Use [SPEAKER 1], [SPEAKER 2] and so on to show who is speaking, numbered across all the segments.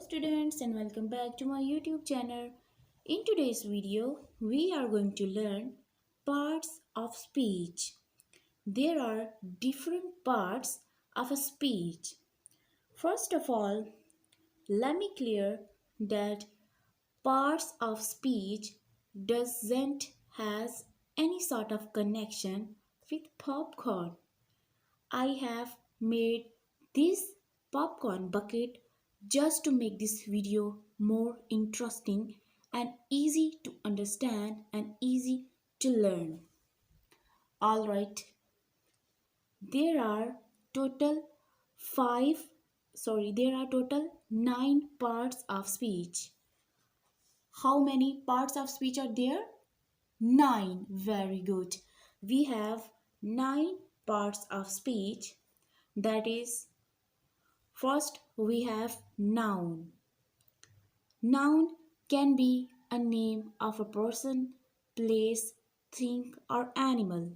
[SPEAKER 1] students, and welcome back to my YouTube channel. In today's video, we are going to learn parts of speech. There are different parts of a speech. First of all, let me clear that parts of speech doesn't has any sort of connection with popcorn. I have made this popcorn bucket just to make this video more interesting and easy to understand and easy to learn. Alright, there are total there are total 9 parts of speech. How many parts of speech are there? 9. Very good. We have 9 parts of speech. That is, first, we have noun. Noun can be a name of a person, place, thing, or animal.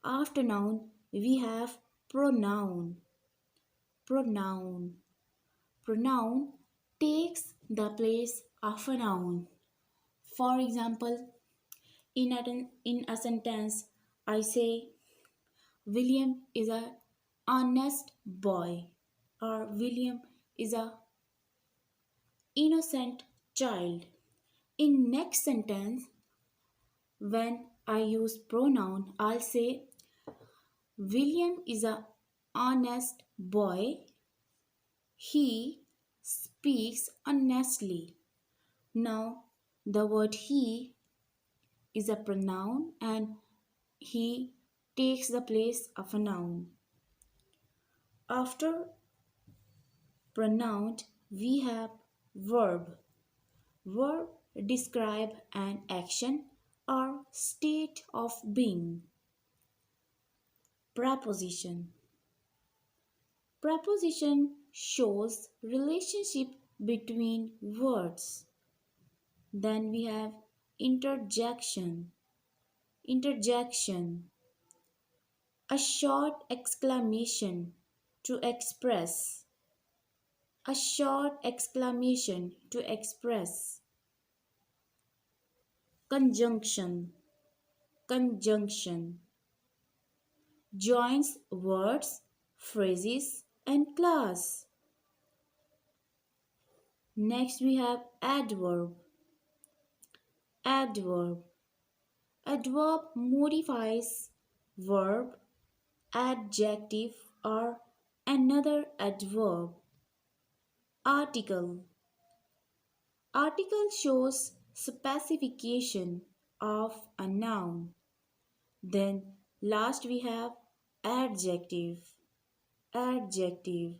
[SPEAKER 1] After noun, we have pronoun. Pronoun. Pronoun takes the place of a noun. For example, in a sentence, I say, William is a honest boy, or William is a innocent child. In next sentence, when I use pronoun, I'll say William is a honest boy. He speaks honestly. Now the word he is a pronoun and he takes the place of a noun. After pronoun, we have verb. Verb describe an action or state of being. Preposition. Preposition shows relationship between words. Then we have interjection. Interjection. A short exclamation to express. A short exclamation to express. Conjunction. Conjunction joins words, phrases, and clause. Next we have adverb. Adverb. Adverb modifies verb, adjective, or another adverb. Article. Article shows specification of a noun. Then last we have adjective. Adjective.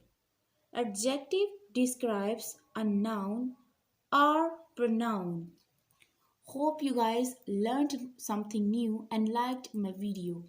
[SPEAKER 1] Adjective describes a noun or pronoun. Hope you guys learned something new and liked my video.